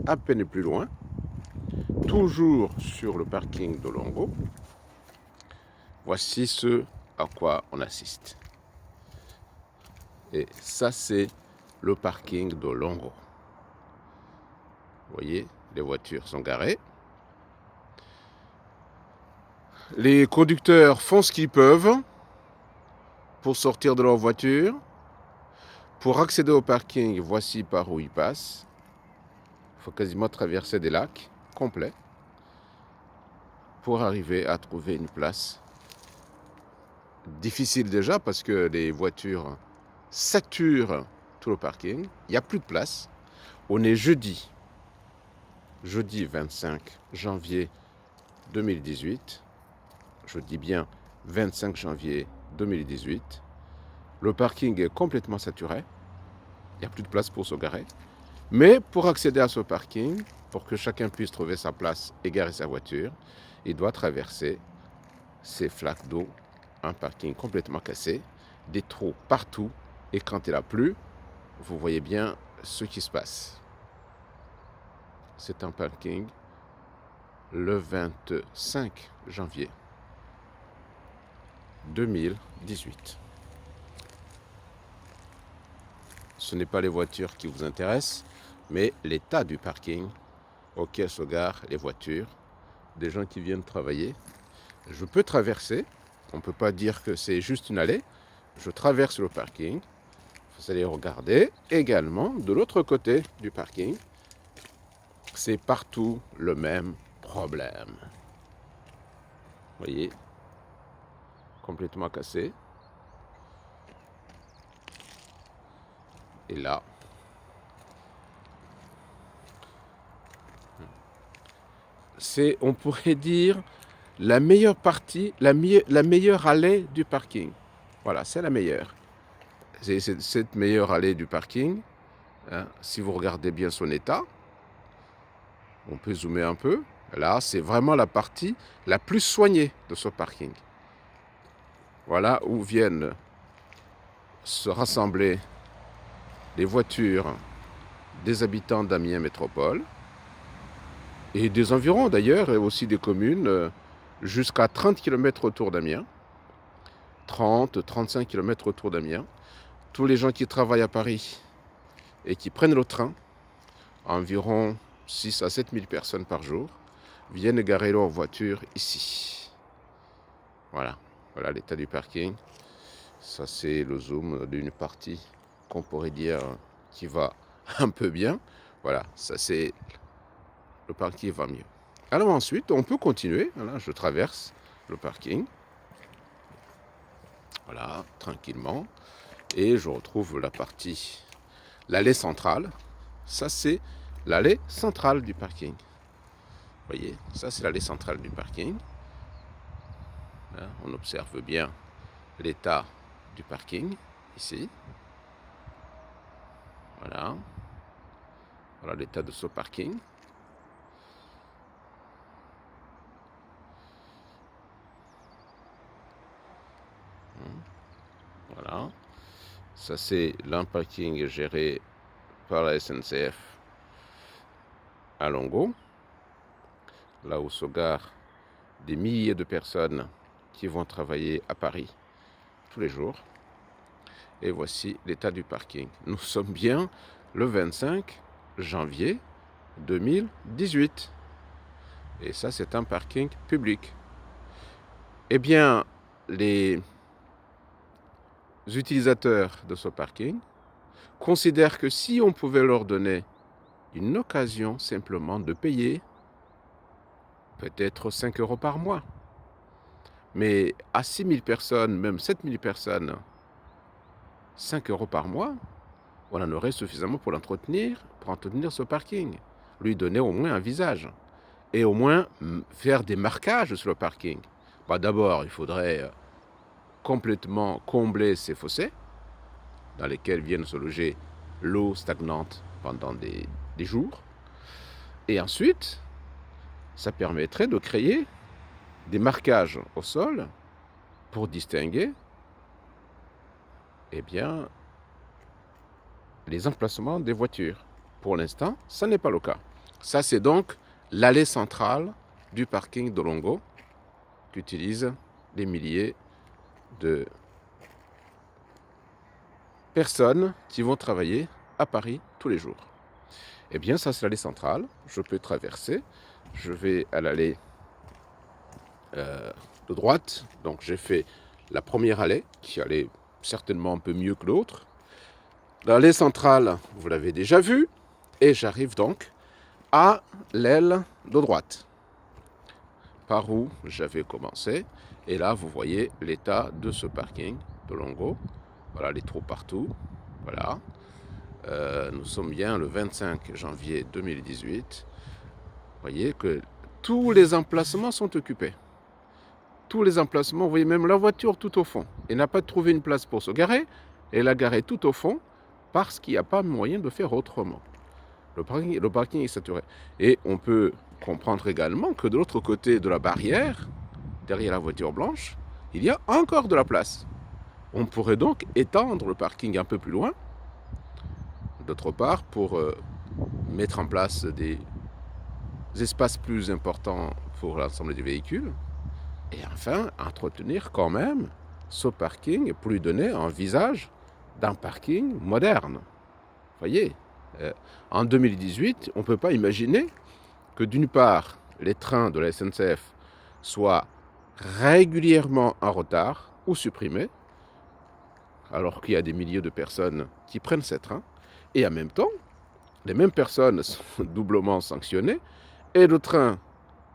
à peine plus loin, toujours sur le parking de Longo. Voici ce à quoi on assiste. Et ça, c'est le parking de Longo. Vous voyez, les voitures sont garées. Les conducteurs font ce qu'ils peuvent pour sortir de leur voiture. Pour accéder au parking, voici par où ils passent. Il faut quasiment traverser des lacs complets pour arriver à trouver une place. Difficile déjà parce que les voitures saturent tout le parking. Il n'y a plus de place. On est jeudi 25 janvier 2018. Je dis bien 25 janvier 2018. Le parking est complètement saturé. Il n'y a plus de place pour se garer. Mais pour accéder à ce parking, pour que chacun puisse trouver sa place et garer sa voiture, il doit traverser ces flaques d'eau, un parking complètement cassé, des trous partout. Et quand il a plu, vous voyez bien ce qui se passe. C'est un parking le 25 janvier 2018. Ce n'est pas les voitures qui vous intéressent, mais l'état du parking auquel se garent les voitures, des gens qui viennent travailler. Je peux traverser, on ne peut pas dire que c'est juste une allée, je traverse le parking. Vous allez regarder également de l'autre côté du parking. C'est partout le même problème. Vous voyez, complètement cassé. Et là, c'est, on pourrait dire, la meilleure partie, la meilleure allée du parking. Voilà, c'est la meilleure. C'est cette meilleure allée du parking. Hein, si vous regardez bien son état, on peut zoomer un peu. Là, c'est vraiment la partie la plus soignée de ce parking. Voilà où viennent se rassembler les voitures des habitants d'Amiens Métropole et des environs d'ailleurs, et aussi des communes jusqu'à 30 km autour d'Amiens. 30-35 km autour d'Amiens. Tous les gens qui travaillent à Paris et qui prennent le train, environ 6 à 7 000 personnes par jour, viennent garer leur voiture ici. Voilà, voilà l'état du parking. Ça, c'est le zoom d'une partie qu'on pourrait dire qui va un peu bien. Voilà, ça c'est le parking va mieux. Alors ensuite, on peut continuer. Voilà, je traverse le parking. Voilà, tranquillement. Et je retrouve la partie, l'allée centrale. Ça, c'est l'allée centrale du parking. Vous voyez, ça, c'est l'allée centrale du parking. Là, on observe bien l'état du parking, ici. Voilà. Voilà l'état de ce parking. Voilà. Ça, c'est un parking géré par la SNCF à Longo, là où se garent des milliers de personnes qui vont travailler à Paris tous les jours. Et voici l'état du parking. Nous sommes bien le 25 janvier 2018. Et ça, c'est un parking public. Eh bien, les utilisateurs de ce parking considèrent que si on pouvait leur donner une occasion simplement de payer peut-être 5 € par mois, mais à 6 000 personnes, même 7 000 personnes, 5 € par mois, on en aurait suffisamment pour entretenir ce parking, lui donner au moins un visage et au moins faire des marquages sur le parking. Bah, d'abord, il faudrait complètement combler ces fossés dans lesquels viennent se loger l'eau stagnante pendant des jours. Et ensuite, ça permettrait de créer des marquages au sol pour distinguer eh bien, les emplacements des voitures. Pour l'instant, ça n'est pas le cas. Ça, c'est donc l'allée centrale du parking de Longo qu'utilisent des milliers de personnes qui vont travailler à Paris tous les jours. Eh bien, ça, c'est l'allée centrale. Je peux traverser. Je vais à l'allée de droite. Donc, j'ai fait la première allée, qui allait certainement un peu mieux que l'autre. L'allée centrale, vous l'avez déjà vue. Et j'arrive donc à l'aile de droite, par où j'avais commencé. Et là, vous voyez l'état de ce parking de Longo. Voilà, les trous partout. Voilà. Nous sommes bien le 25 janvier 2018. Vous voyez que tous les emplacements sont occupés. Tous les emplacements, vous voyez même la voiture tout au fond. Elle n'a pas trouvé une place pour se garer. Elle a garé tout au fond parce qu'il n'y a pas moyen de faire autrement. Le parking est saturé. Et on peut comprendre également que de l'autre côté de la barrière, derrière la voiture blanche, il y a encore de la place. On pourrait donc étendre le parking un peu plus loin, d'autre part, pour mettre en place des espaces plus importants pour l'ensemble des véhicules, et enfin entretenir quand même ce parking pour lui donner un visage d'un parking moderne. Voyez, en 2018, on ne peut pas imaginer que d'une part, les trains de la SNCF soient régulièrement en retard ou supprimés, alors qu'il y a des milliers de personnes qui prennent ces trains, et en même temps, les mêmes personnes sont doublement sanctionnées, et le train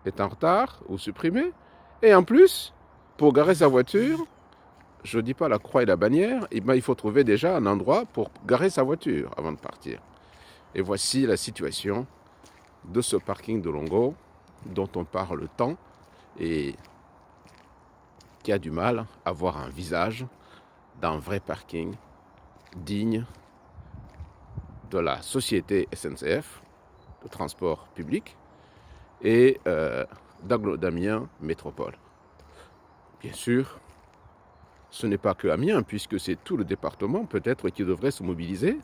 est en retard ou supprimé, et en plus, pour garer sa voiture, je ne dis pas la croix et la bannière, il faut trouver déjà un endroit pour garer sa voiture avant de partir. Et voici la situation de ce parking de Longo dont on parle tant et qui a du mal à avoir un visage d'un vrai parking digne de la société SNCF, de transport public, et d'Amiens Métropole. Bien sûr, ce n'est pas que Amiens, puisque c'est tout le département peut-être qui devrait se mobiliser,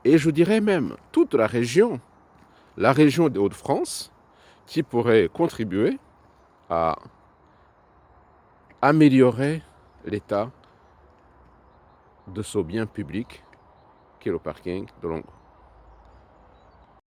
et je dirais même toute la région des Hauts-de-France, qui pourrait contribuer à améliorer l'état de ce bien public qu'est le parking de Longo.